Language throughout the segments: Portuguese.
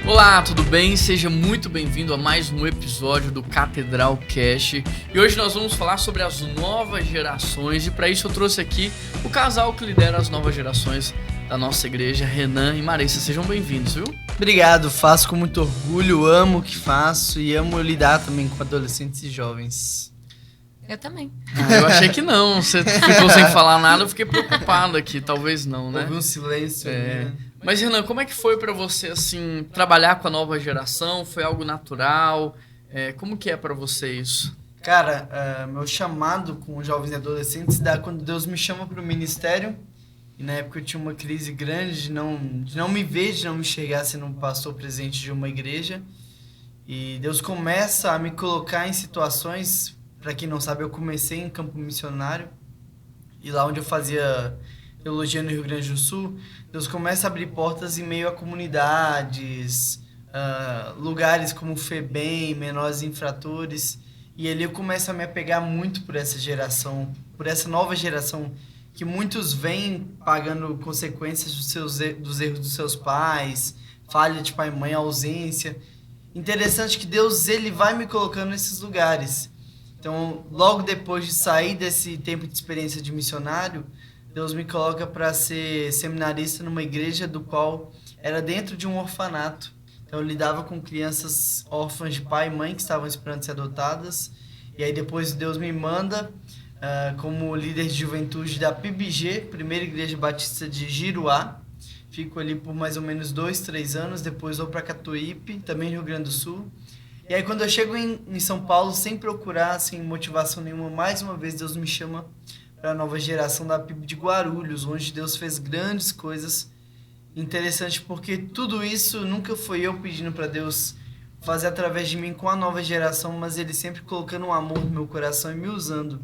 Olá, tudo bem? Seja muito bem-vindo a mais um episódio do Catedral Cast. E hoje nós vamos falar sobre as novas gerações e para isso eu trouxe aqui o casal que lidera as novas gerações da nossa igreja, Renan e Marissa. Sejam bem-vindos, viu? Obrigado, faço com muito orgulho, amo o que faço e amo lidar também com adolescentes e jovens. Eu também. Eu achei que não, você ficou sem falar nada, eu fiquei preocupado aqui, talvez não, né? Houve um silêncio. Né? Mas, Renan, como é que foi pra você, assim, trabalhar com a nova geração? Foi algo natural? Como que é pra você isso? Cara, meu chamado com jovens e adolescentes dá quando Deus me chama para o ministério. E na época eu tinha uma crise grande de não me ver, de não me enxergar sendo um pastor presente de uma igreja. E Deus começa a me colocar em situações, para quem não sabe, eu comecei em campo missionário. E lá onde eu fazia teologia no Rio Grande do Sul, Deus começa a abrir portas em meio a comunidades, lugares como FEBEM, menores infratores. E ali eu começo a me apegar muito por essa geração, por essa nova geração, que muitos vêm pagando consequências dos erros dos seus pais, falha de pai e mãe, ausência. Interessante que Deus ele vai me colocando nesses lugares. Então, logo depois de sair desse tempo de experiência de missionário, Deus me coloca para ser seminarista numa igreja do qual era dentro de um orfanato. Então, eu lidava com crianças órfãs de pai e mãe que estavam esperando ser adotadas. E aí depois Deus me manda como líder de juventude da PIBG, Primeira Igreja Batista de Giruá. Fico ali por mais ou menos 2-3 anos, depois vou para Catuípe, também no Rio Grande do Sul. E aí quando eu chego em São Paulo, sem procurar, sem motivação nenhuma, mais uma vez Deus me chama para a nova geração da PIB de Guarulhos, onde Deus fez grandes coisas. Interessante porque tudo isso nunca foi eu pedindo para Deus fazer através de mim com a nova geração, mas Ele sempre colocando um amor no meu coração e me usando.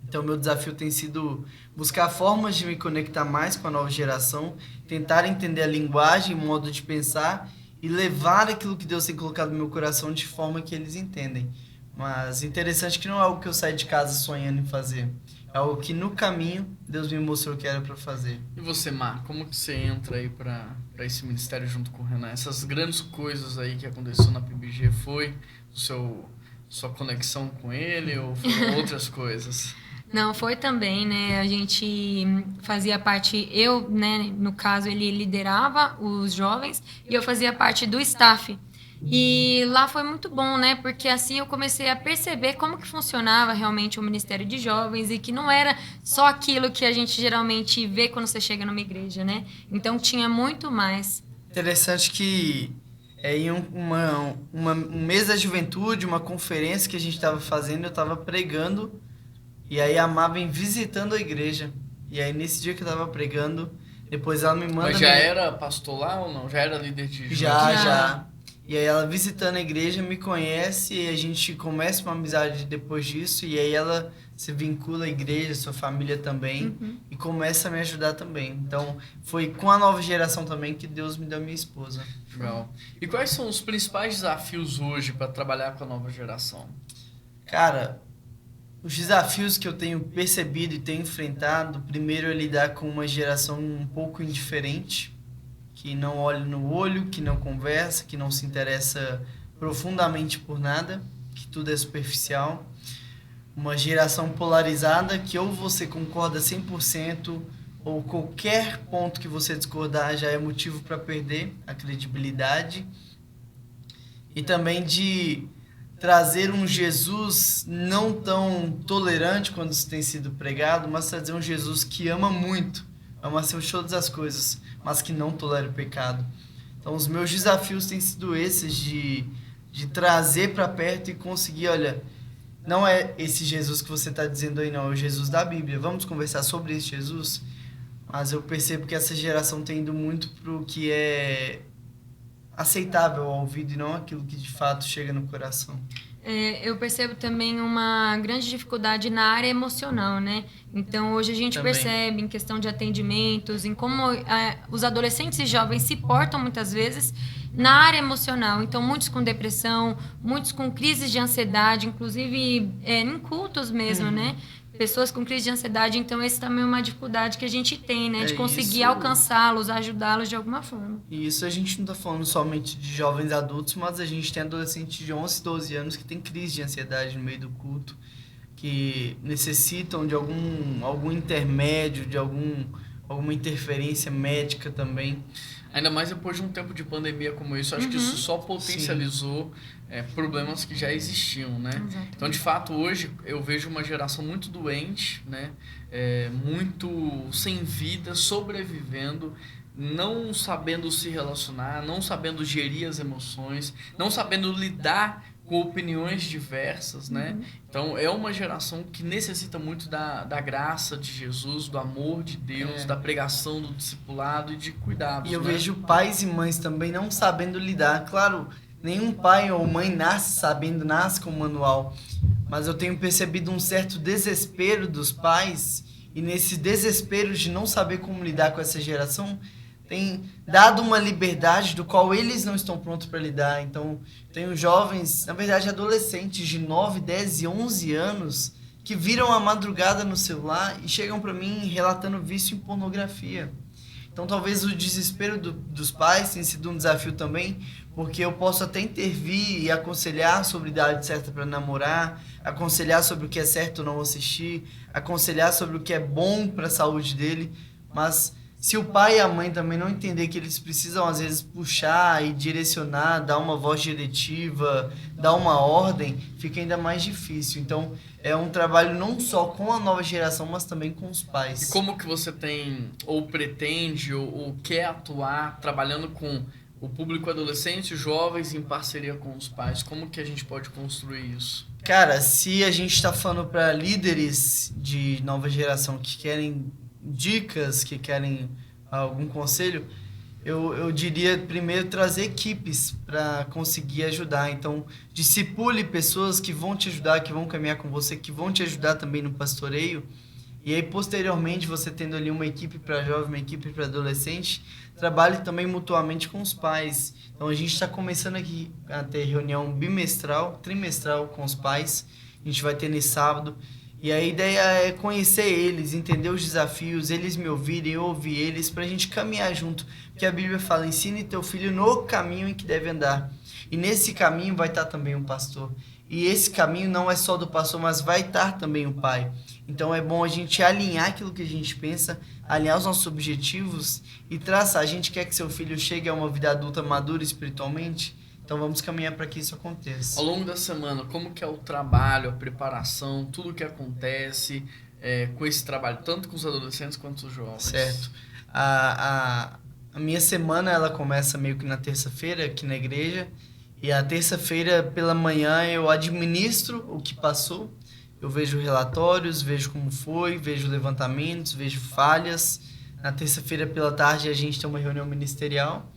Então, meu desafio tem sido buscar formas de me conectar mais com a nova geração, tentar entender a linguagem, o modo de pensar e levar aquilo que Deus tem colocado no meu coração de forma que eles entendem. Mas interessante que não é algo que eu saio de casa sonhando em fazer. É algo que no caminho Deus me mostrou que era para fazer. E você, Mar, como que você entra aí para esse ministério junto com o Renan? Essas grandes coisas aí que aconteceu na PIBG, foi sua conexão com ele ou foram outras coisas? Não, foi também, né? A gente fazia parte, eu, né? No caso, ele liderava os jovens e eu fazia parte do staff. E lá foi muito bom, né? Porque assim eu comecei a perceber como que funcionava realmente o Ministério de Jovens e que não era só aquilo que a gente geralmente vê quando você chega numa igreja, né? Então tinha muito mais. Interessante que em um mês da juventude, uma conferência que a gente estava fazendo, eu estava pregando e aí a Má vem visitando a igreja. E aí nesse dia que eu estava pregando, depois ela me manda... Mas já era pastor lá ou não? Já era líder de jovens? Já. E aí ela visitando a igreja me conhece e a gente começa uma amizade depois disso. E aí ela se vincula à igreja, sua família também, e começa a me ajudar também. Então foi com a nova geração também que Deus me deu minha esposa. Legal. E quais são os principais desafios hoje para trabalhar com a nova geração? Cara, os desafios que eu tenho percebido e tenho enfrentado, primeiro é lidar com uma geração um pouco indiferente, que não olha no olho, que não conversa, que não se interessa profundamente por nada, que tudo é superficial. Uma geração polarizada que ou você concorda 100% ou qualquer ponto que você discordar já é motivo para perder a credibilidade. E também de trazer um Jesus não tão tolerante quando isso tem sido pregado, mas trazer um Jesus que ama muito, ama acima de todas as coisas, mas que não tolera o pecado. Então os meus desafios têm sido esses de trazer para perto e conseguir, olha, não é esse Jesus que você está dizendo aí, não, é o Jesus da Bíblia. Vamos conversar sobre esse Jesus? Mas eu percebo que essa geração tem ido muito para o que é aceitável ao ouvido e não aquilo que de fato chega no coração. Eu percebo também uma grande dificuldade na área emocional, né? Então, hoje a gente Também percebe em questão de atendimentos, em como os adolescentes e jovens se portam muitas vezes na área emocional. Então, muitos com depressão, muitos com crises de ansiedade, inclusive em cultos mesmo, né? pessoas com crise de ansiedade. Então, esse também é uma dificuldade que a gente tem, né? De conseguir isso. alcançá-los, ajudá-los de alguma forma. E isso a gente não está falando somente de jovens adultos, mas a gente tem adolescentes de 11, 12 anos que tem crise de ansiedade no meio do culto, que necessitam de algum intermédio, de alguma interferência médica também. Ainda mais depois de um tempo de pandemia como isso, acho que isso só potencializou problemas que já existiam, né? Exatamente. Então, de fato, hoje eu vejo uma geração muito doente, né? Muito sem vida, sobrevivendo, não sabendo se relacionar, não sabendo gerir as emoções, não sabendo lidar com opiniões diversas, né? Então, é uma geração que necessita muito da graça de Jesus, do amor de Deus, da pregação do discipulado e de cuidados. E eu né? vejo pais e mães também não sabendo lidar. Claro, nenhum pai ou mãe nasce com o manual, mas eu tenho percebido um certo desespero dos pais, e nesse desespero de não saber como lidar com essa geração, tem dado uma liberdade do qual eles não estão prontos para lidar. Então, tenho jovens, na verdade adolescentes de 9, 10 e 11 anos que viram a madrugada no celular e chegam para mim relatando vício em pornografia. Então, talvez o desespero dos pais tenha sido um desafio também, porque eu posso até intervir e aconselhar sobre a idade certa para namorar, aconselhar sobre o que é certo ou não assistir, aconselhar sobre o que é bom para a saúde dele, mas se o pai e a mãe também não entender que eles precisam, às vezes, puxar e direcionar, dar uma voz diretiva, dar uma ordem, fica ainda mais difícil. Então, é um trabalho não só com a nova geração, mas também com os pais. E como que você tem, ou pretende, ou quer atuar trabalhando com o público adolescente, jovens, em parceria com os pais? Como que a gente pode construir isso? Cara, se a gente está falando para líderes de nova geração que querem dicas, que querem algum conselho, eu diria primeiro trazer equipes para conseguir ajudar. Então, discipule pessoas que vão te ajudar, que vão caminhar com você, que vão te ajudar também no pastoreio. E aí, posteriormente, você tendo ali uma equipe para jovem, uma equipe para adolescente, trabalhe também mutuamente com os pais. Então, a gente está começando aqui a ter reunião trimestral com os pais. A gente vai ter nesse sábado. E a ideia é conhecer eles, entender os desafios, eles me ouvirem, eu ouvir eles, para a gente caminhar junto. Porque a Bíblia fala, ensine teu filho no caminho em que deve andar. E nesse caminho vai estar também um pastor. E esse caminho não é só do pastor, mas vai estar também o pai. Então é bom a gente alinhar aquilo que a gente pensa, alinhar os nossos objetivos e traçar. A gente quer que seu filho chegue a uma vida adulta madura espiritualmente? Então vamos caminhar para que isso aconteça. Ao longo da semana, como que é o trabalho, a preparação, tudo que acontece com esse trabalho, tanto com os adolescentes quanto os jovens? Certo. A minha semana ela começa meio que na terça-feira aqui na igreja, e a terça-feira pela manhã eu administro o que passou, eu vejo relatórios, vejo como foi, vejo levantamentos, vejo falhas. Na terça-feira pela tarde a gente tem uma reunião ministerial.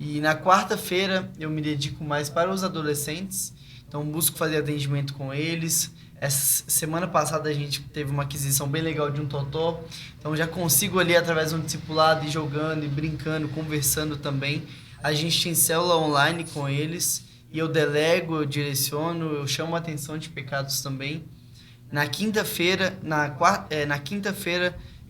E na quarta-feira eu me dedico mais para os adolescentes, então busco fazer atendimento com eles. Essa semana passada a gente teve uma aquisição bem legal de um totó, então já consigo ali através de um discipulado ir jogando, e brincando, conversando também. A gente tem célula online com eles e eu delego, eu direciono, eu chamo a atenção de pecados também. Na quinta-feira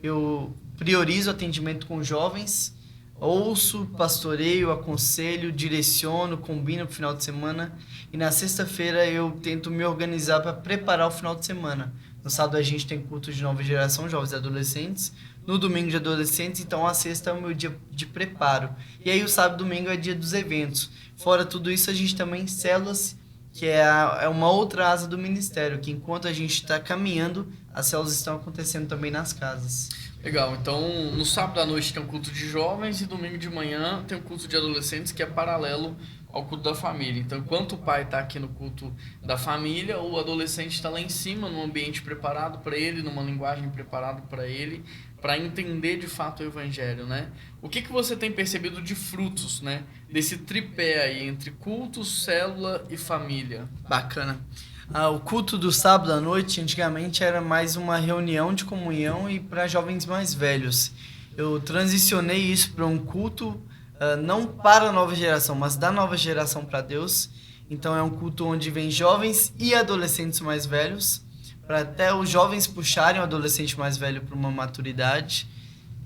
eu priorizo atendimento com jovens. Ouço, pastoreio, aconselho, direciono, combino pro final de semana. E na sexta-feira eu tento me organizar para preparar o final de semana. No sábado a gente tem culto de nova geração, jovens e adolescentes. No domingo de adolescentes, então a sexta é o meu dia de preparo. E aí o sábado e domingo é dia dos eventos. Fora tudo isso, a gente também células, que é uma outra asa do ministério, que enquanto a gente está caminhando, as células estão acontecendo também nas casas. Legal, então no sábado à noite tem um culto de jovens e domingo de manhã tem um culto de adolescentes que é paralelo ao culto da família. Então, enquanto o pai está aqui no culto da família, o adolescente está lá em cima, num ambiente preparado para ele, numa linguagem preparada para ele, para entender de fato o evangelho, né? O que você tem percebido de frutos, né, desse tripé aí entre culto, célula e família? Bacana. O culto do sábado à noite, antigamente, era mais uma reunião de comunhão e para jovens mais velhos. Eu transicionei isso para um culto, não para a nova geração, mas da nova geração para Deus. Então é um culto onde vem jovens e adolescentes mais velhos, para até os jovens puxarem o adolescente mais velho para uma maturidade.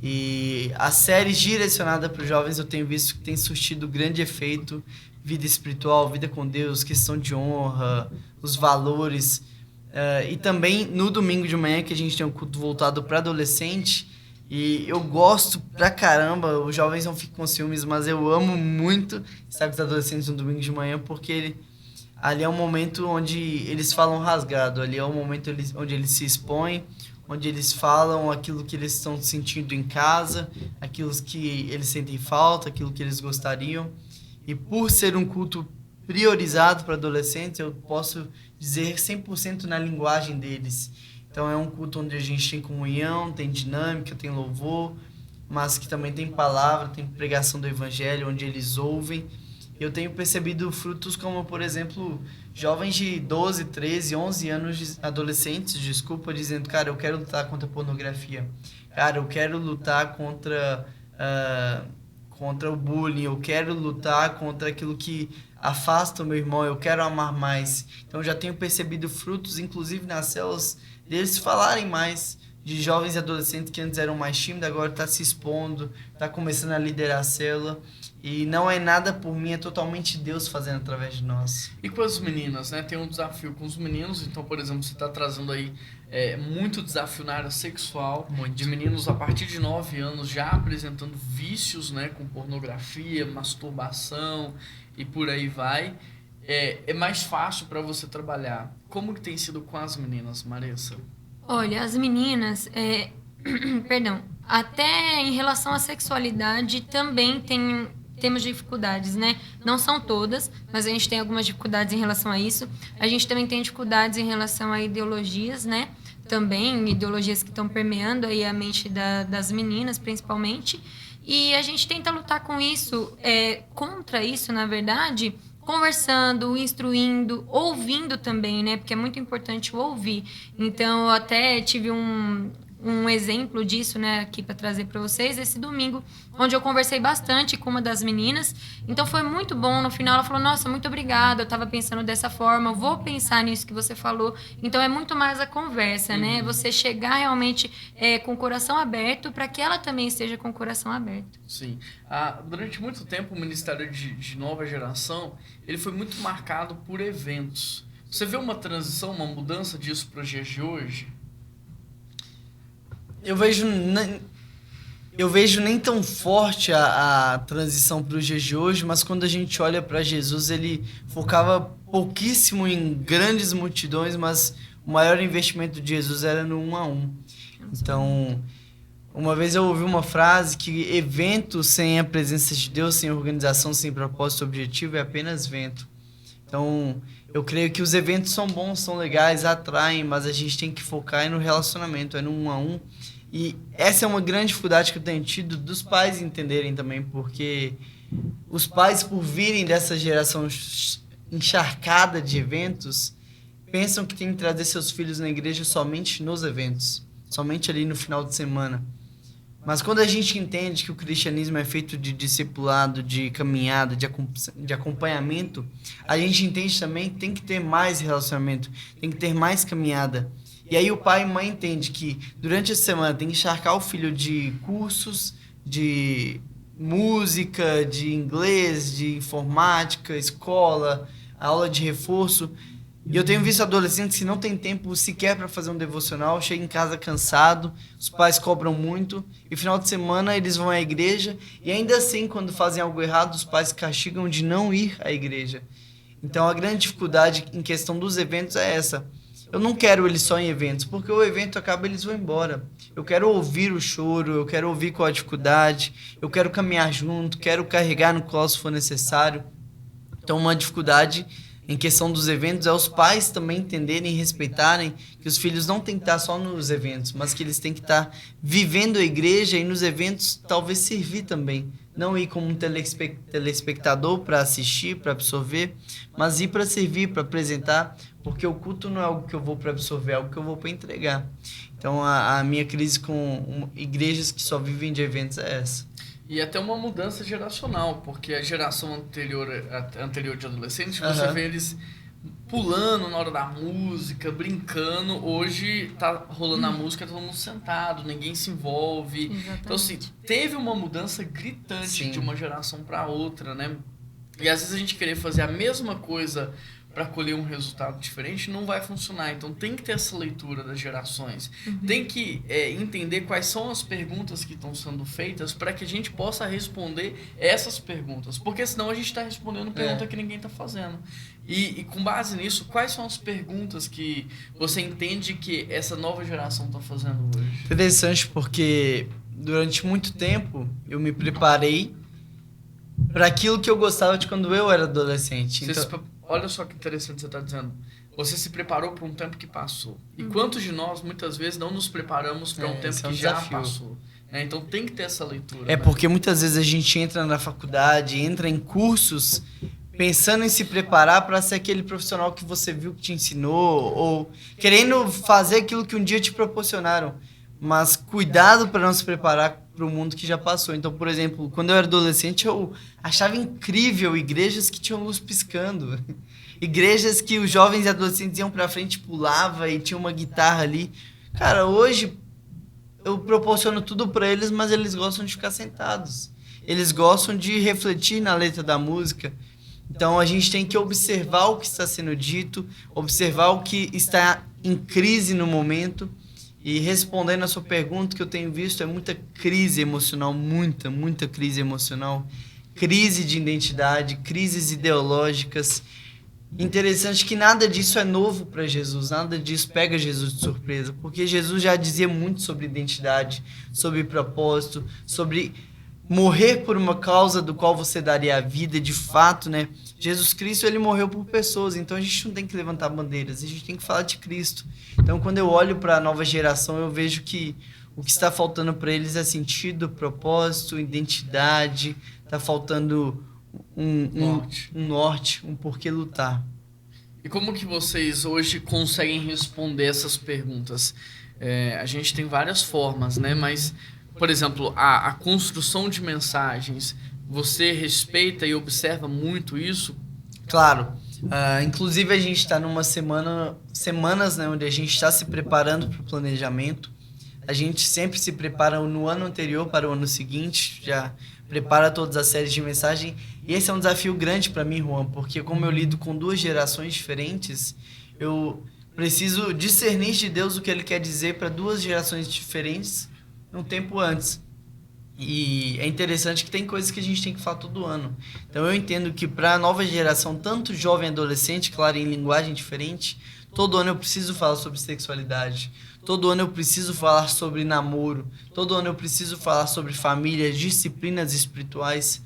E as séries direcionadas para os jovens eu tenho visto que tem surtido grande efeito. Vida espiritual, vida com Deus, questão de honra, os valores. E também no domingo de manhã, que a gente tem um culto voltado para adolescente. E eu gosto pra caramba, os jovens não ficam com ciúmes, mas eu amo muito estar com os adolescentes no domingo de manhã, porque ali é um momento onde eles falam rasgado, ali é um momento onde eles se expõem, onde eles falam aquilo que eles estão sentindo em casa, aquilo que eles sentem falta, aquilo que eles gostariam. E por ser um culto priorizado para adolescentes, eu posso dizer 100% na linguagem deles. Então é um culto onde a gente tem comunhão, tem dinâmica, tem louvor, mas que também tem palavra, tem pregação do evangelho, onde eles ouvem. Eu tenho percebido frutos como, por exemplo, jovens de 12, 13, 11 anos, adolescentes, dizendo, cara, eu quero lutar contra a pornografia. Cara, eu quero lutar contra o bullying, eu quero lutar contra aquilo que afasta o meu irmão, eu quero amar mais. Então já tenho percebido frutos, inclusive nas células, deles falarem mais, de jovens e adolescentes que antes eram mais tímidos, agora está se expondo, está começando a liderar a célula. E não é nada por mim, é totalmente Deus fazendo através de nós. E com as meninas, né? Tem um desafio com os meninos. Então, por exemplo, você está trazendo aí muito desafio na área sexual. Muito. De meninos a partir de 9 anos já apresentando vícios, né? Com pornografia, masturbação e por aí vai. É mais fácil para você trabalhar. Como que tem sido com as meninas, Marissa? Olha, as meninas... Perdão. Até em relação à sexualidade também temos dificuldades, né? Não são todas, mas a gente tem algumas dificuldades em relação a isso. A gente também tem dificuldades em relação a ideologias, né? Também ideologias que estão permeando aí a mente das meninas, principalmente. E a gente tenta lutar com isso, contra isso, na verdade, conversando, instruindo, ouvindo também, né? Porque é muito importante o ouvir. Então, eu até tive um exemplo disso, né, aqui para trazer para vocês, esse domingo, onde eu conversei bastante com uma das meninas. Então foi muito bom. No final ela falou, nossa, muito obrigada, eu estava pensando dessa forma, eu vou pensar nisso que você falou. Então é muito mais a conversa, né? Você chegar realmente com o coração aberto para que ela também esteja com o coração aberto. Sim. Durante muito tempo o Ministério de Nova Geração, ele foi muito marcado por eventos. Você vê uma transição, uma mudança disso para os dias de hoje? Eu vejo nem tão forte a transição para os dias de hoje, mas quando a gente olha para Jesus, ele focava pouquíssimo em grandes multidões, mas o maior investimento de Jesus era no 1 a 1. Então, uma vez eu ouvi uma frase que evento sem a presença de Deus, sem organização, sem propósito objetivo, é apenas vento. Então, eu creio que os eventos são bons, são legais, atraem, mas a gente tem que focar no relacionamento, no 1 a 1. E essa é uma grande dificuldade que eu tenho tido dos pais entenderem também, porque os pais, por virem dessa geração encharcada de eventos, pensam que tem que trazer seus filhos na igreja somente nos eventos, somente ali no final de semana. Mas quando a gente entende que o cristianismo é feito de discipulado, de caminhada, de acompanhamento, a gente entende também que tem que ter mais relacionamento, tem que ter mais caminhada. E aí o pai e mãe entendem que durante a semana tem que encharcar o filho de cursos, de música, de inglês, de informática, escola, aula de reforço. E eu tenho visto adolescentes que não têm tempo sequer para fazer um devocional, chegam em casa cansado, os pais cobram muito, e final de semana eles vão à igreja, e ainda assim, quando fazem algo errado, os pais castigam de não ir à igreja. Então a grande dificuldade em questão dos eventos é essa. Eu não quero eles só em eventos, porque o evento acaba e eles vão embora. Eu quero ouvir o choro, eu quero ouvir qual a dificuldade, eu quero caminhar junto, quero carregar no colo se for necessário. Então uma dificuldade em questão dos eventos é os pais também entenderem e respeitarem que os filhos não têm que estar só nos eventos, mas que eles têm que estar vivendo a igreja e nos eventos talvez servir também. Não ir como um telespectador para assistir, para absorver, mas ir para servir, para apresentar, porque o culto não é algo que eu vou para absorver, é algo que eu vou para entregar. Então a minha crise com igrejas que só vivem de eventos é essa. E até uma mudança geracional, porque a geração anterior de adolescentes, você vê eles pulando na hora da música, brincando. Hoje tá rolando a música, todo mundo sentado, ninguém se envolve. Exatamente. Então, assim, teve uma mudança gritante Sim. de uma geração para outra, né? E às vezes a gente querer fazer a mesma coisa para colher um resultado diferente não vai funcionar. Então tem que ter essa leitura das gerações. Tem que entender quais são as perguntas que estão sendo feitas para que a gente possa responder essas perguntas. Porque senão a gente está respondendo pergunta que ninguém está fazendo. E com base nisso, quais são as perguntas que você entende que essa nova geração está fazendo hoje? Interessante, porque durante muito tempo eu me preparei para aquilo que eu gostava de quando eu era adolescente. Olha só que interessante você está dizendo. Você se preparou para um tempo que passou. E quantos de nós, muitas vezes, não nos preparamos para um tempo esse é um que já desafio. passou? Então tem que ter essa leitura. É porque muitas vezes a gente entra na faculdade, entra em cursos pensando em se preparar para ser aquele profissional que você viu que te ensinou, ou querendo fazer aquilo que um dia te proporcionaram. Mas cuidado para não se preparar para o mundo que já passou. Então, por exemplo, quando eu era adolescente, eu achava incrível igrejas que tinham luz piscando. Igrejas que os jovens e adolescentes iam para frente, pulava e tinha uma guitarra ali. Cara, hoje eu proporciono tudo para eles, mas eles gostam de ficar sentados. Eles gostam de refletir na letra da música. Então, a gente tem que observar o que está sendo dito, observar o que está em crise no momento. E respondendo a sua pergunta, que eu tenho visto é muita crise emocional, muita crise emocional, crise de identidade, crises ideológicas. Interessante que nada disso é novo para Jesus, nada disso pega Jesus de surpresa, porque Jesus já dizia muito sobre identidade, sobre propósito, sobre morrer por uma causa do qual você daria a vida, de fato, né? Jesus Cristo, ele morreu por pessoas, então a gente não tem que levantar bandeiras, a gente tem que falar de Cristo. Então, quando eu olho para a nova geração, eu vejo que o que está faltando para eles é sentido, propósito, identidade, está faltando um norte, um porquê lutar. E como que vocês hoje conseguem responder essas perguntas? A gente tem várias formas, né? Mas, por exemplo, a construção de mensagens, você respeita e observa muito isso? Claro. Inclusive, a gente está numa semanas, né, onde a gente está se preparando para o planejamento. A gente sempre se prepara no ano anterior para o ano seguinte, já prepara todas as séries de mensagem. E esse é um desafio grande para mim, Juan, porque como eu lido com duas gerações diferentes, eu preciso discernir de Deus o que Ele quer dizer para duas gerações diferentes um tempo antes. E é interessante que tem coisas que a gente tem que falar todo ano. Então eu entendo que para a nova geração, tanto jovem e adolescente, claro, em linguagem diferente, todo ano eu preciso falar sobre sexualidade. Todo ano eu preciso falar sobre namoro. Todo ano eu preciso falar sobre família, disciplinas espirituais.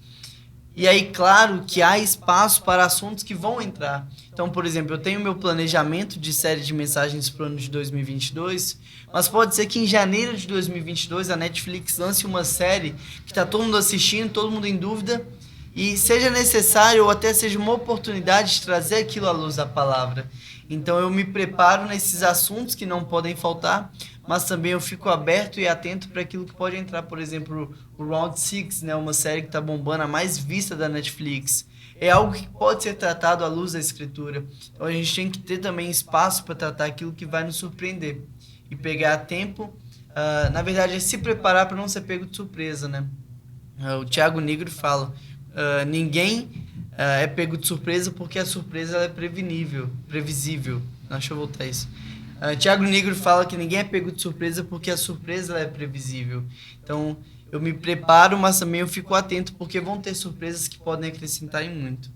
E aí, claro que há espaço para assuntos que vão entrar. Então, por exemplo, eu tenho meu planejamento de série de mensagens para o ano de 2022, mas pode ser que em janeiro de 2022 a Netflix lance uma série que está todo mundo assistindo, todo mundo em dúvida, e seja necessário ou até seja uma oportunidade de trazer aquilo à luz da palavra. Então eu me preparo nesses assuntos que não podem faltar, mas também eu fico aberto e atento para aquilo que pode entrar. Por exemplo, o Round 6, né, uma série que está bombando, a mais vista da Netflix. É algo que pode ser tratado à luz da Escritura. Então a gente tem que ter também espaço para tratar aquilo que vai nos surpreender. E pegar tempo, na verdade, é se preparar para não ser pego de surpresa, né? O Thiago Nigro fala, ninguém é pego de surpresa porque a surpresa ela é previsível. Deixa eu voltar isso. Thiago Nigro fala que ninguém é pego de surpresa porque a surpresa ela é previsível. Então, eu me preparo, mas também eu fico atento porque vão ter surpresas que podem acrescentar em muito.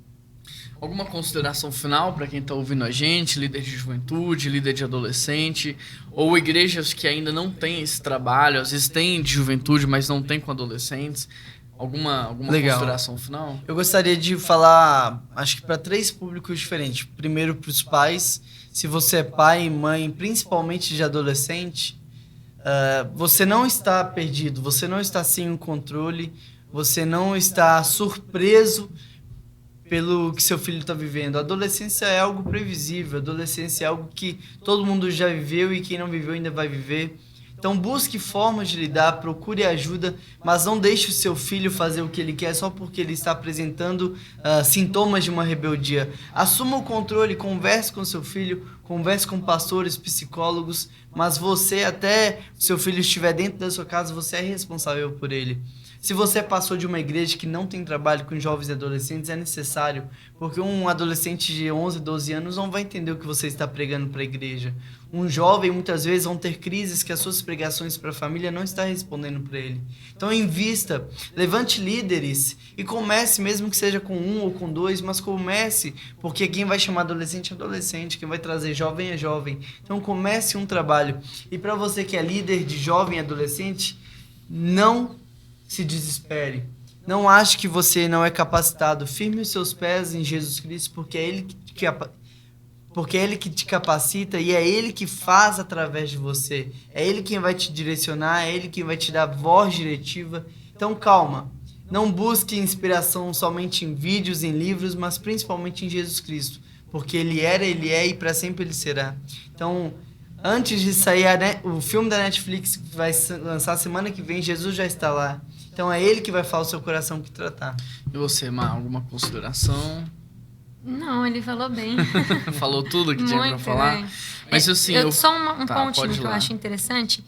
Alguma consideração final para quem está ouvindo a gente, líder de juventude, líder de adolescente, ou igrejas que ainda não têm esse trabalho, às vezes têm de juventude, mas não têm com adolescentes? Alguma consideração final? Eu gostaria de falar, acho que para 3 públicos diferentes. Primeiro, para os pais. Se você é pai e mãe, principalmente de adolescente, você não está perdido, você não está sem o controle, você não está surpreso pelo que seu filho está vivendo. A adolescência é algo previsível, a adolescência é algo que todo mundo já viveu e quem não viveu ainda vai viver. Então busque formas de lidar, procure ajuda, mas não deixe o seu filho fazer o que ele quer só porque ele está apresentando sintomas de uma rebeldia. Assuma o controle, converse com seu filho, converse com pastores, psicólogos, mas você, até seu filho estiver dentro da sua casa, você é responsável por ele. Se você é pastor de uma igreja que não tem trabalho com jovens e adolescentes, é necessário, porque um adolescente de 11, 12 anos não vai entender o que você está pregando para a igreja. Um jovem, muitas vezes, vão ter crises que as suas pregações para a família não estão respondendo para ele. Então, invista, levante líderes e comece, mesmo que seja com 1 ou com 2, mas comece, porque quem vai chamar adolescente é adolescente, quem vai trazer jovem é jovem. Então, comece um trabalho. E para você que é líder de jovem e adolescente, não se desespere. Não ache que você não é capacitado. Firme os seus pés em Jesus Cristo, porque é Ele que te capacita e é Ele que faz através de você. É Ele quem vai te direcionar, é Ele quem vai te dar voz diretiva. Então, calma. Não busque inspiração somente em vídeos, em livros, mas principalmente em Jesus Cristo. Porque Ele era, Ele é e para sempre Ele será. Então, antes de sair o filme da Netflix que vai lançar semana que vem, Jesus já está lá. Então é Ele que vai falar o seu coração o que tratar. E você, Mar, alguma consideração? Não, ele falou bem. Falou tudo que tinha pra falar? Bem. Mas assim... Só um tá, pontinho que eu acho interessante.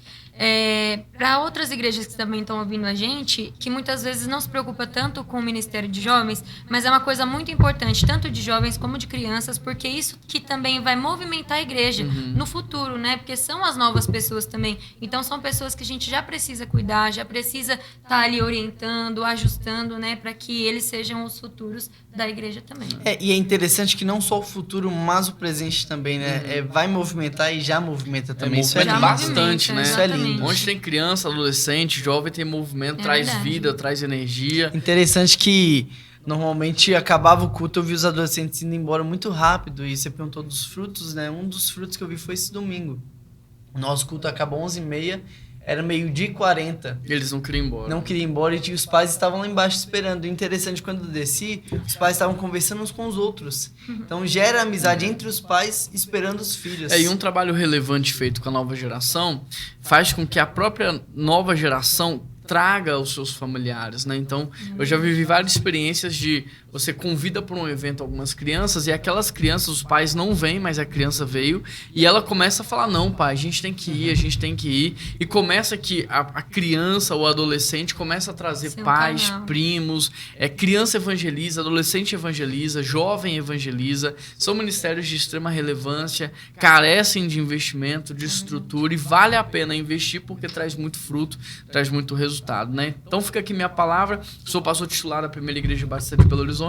Para outras igrejas que também estão ouvindo a gente, que muitas vezes não se preocupa tanto com o ministério de jovens, mas é uma coisa muito importante, tanto de jovens como de crianças, porque isso que também vai movimentar a igreja no futuro, né? Porque são as novas pessoas também. Então, são pessoas que a gente já precisa cuidar, já precisa estar ali orientando, ajustando, né? Para que eles sejam os futuros da igreja também. E é interessante que não só o futuro, mas o presente também, né? Vai movimentar e já movimenta também. Isso é lindo. Bastante, né? Isso é lindo. Onde tem criança, adolescente, jovem, tem movimento, traz verdade. vida, traz energia. Interessante que normalmente acabava o culto, eu vi os adolescentes indo embora muito rápido. E você perguntou dos frutos, né? Um dos frutos que eu vi foi esse domingo. O nosso culto acabou 11h30, era 12h40. Eles não queriam ir embora. Não queriam ir embora e os pais estavam lá embaixo esperando. O interessante, quando eu desci, os pais estavam conversando uns com os outros. Então gera amizade entre os pais esperando os filhos. E um trabalho relevante feito com a nova geração faz com que a própria nova geração traga os seus familiares, né? Então, eu já vivi várias experiências de você convida para um evento algumas crianças e aquelas crianças, os pais não vêm, mas a criança veio e ela começa a falar, não, pai, a gente tem que ir, e começa que a criança ou adolescente começa a trazer pais, primos, criança evangeliza, adolescente evangeliza, jovem evangeliza, são ministérios de extrema relevância, carecem de investimento, de estrutura e vale a pena investir porque traz muito fruto, traz muito resultado, né? Então fica aqui minha palavra, sou pastor titular da Primeira Igreja Batista de Belo Horizonte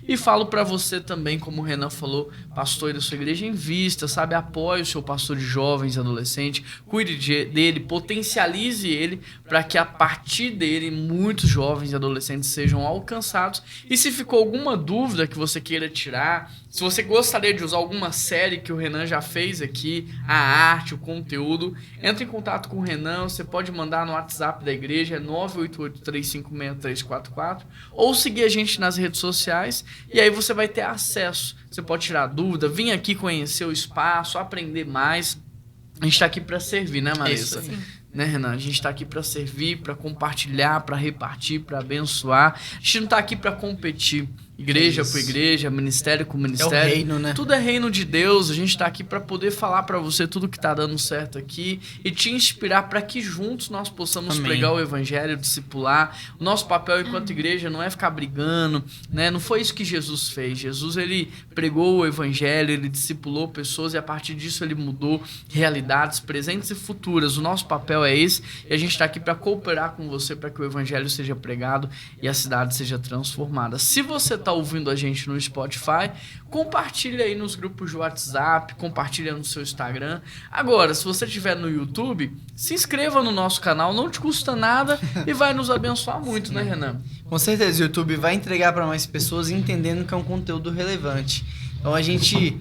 e falo para você também, como o Renan falou, pastor da sua igreja, invista, sabe, apoie o seu pastor de jovens e adolescentes, cuide dele, potencialize ele para que a partir dele muitos jovens e adolescentes sejam alcançados. E se ficou alguma dúvida que você queira tirar, se você gostaria de usar alguma série que o Renan já fez aqui, a arte, o conteúdo, entre em contato com o Renan, você pode mandar no WhatsApp da igreja, 988-356344, ou seguir a gente nas redes sociais, e aí você vai ter acesso, você pode tirar dúvida, vir aqui conhecer o espaço, aprender mais. A gente está aqui para servir, né, Marissa? Né, Renan? A gente está aqui para servir, para compartilhar, para repartir, para abençoar. A gente não está aqui para competir. Igreja por igreja, ministério com ministério. É o reino, né? Tudo é reino de Deus. A gente está aqui para poder falar para você tudo que está dando certo aqui e te inspirar para que juntos nós possamos pregar o evangelho, discipular. O nosso papel enquanto igreja não é ficar brigando, né? Não foi isso que Jesus fez. Jesus, ele pregou o evangelho, ele discipulou pessoas e a partir disso ele mudou realidades presentes e futuras. O nosso papel é esse e a gente está aqui para cooperar com você para que o evangelho seja pregado e a cidade seja transformada. Se você está ouvindo a gente no Spotify, compartilha aí nos grupos de WhatsApp, compartilha no seu Instagram. Agora, se você estiver no YouTube, se inscreva no nosso canal, não te custa nada e vai nos abençoar muito, né, Renan? Com certeza, o YouTube vai entregar para mais pessoas entendendo que é um conteúdo relevante. Então a gente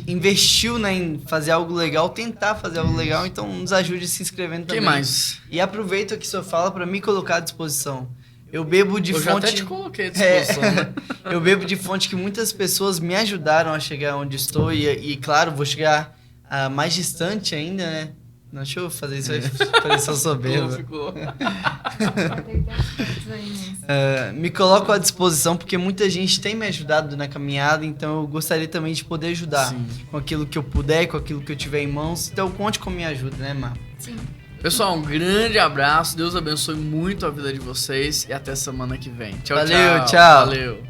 investiu, né, em fazer algo legal, tentar fazer algo legal, então nos ajude se inscrevendo também. O que mais? E aproveito que o senhor fala para me colocar à disposição. Eu bebo de fonte... Eu já até te coloquei à disposição, né? Eu bebo de fonte que muitas pessoas me ajudaram a chegar onde estou e claro, vou chegar mais distante ainda, né? Não, deixa eu fazer isso aí, parecer soberbo. Ficou. Me coloco à disposição porque muita gente tem me ajudado na caminhada, então eu gostaria também de poder ajudar. Sim. Com aquilo que eu puder, com aquilo que eu tiver em mãos. Então conte com a minha ajuda, né, Mar? Sim. Pessoal, um grande abraço. Deus abençoe muito a vida de vocês e até semana que vem. Tchau, Valeu, tchau. tchau. Valeu.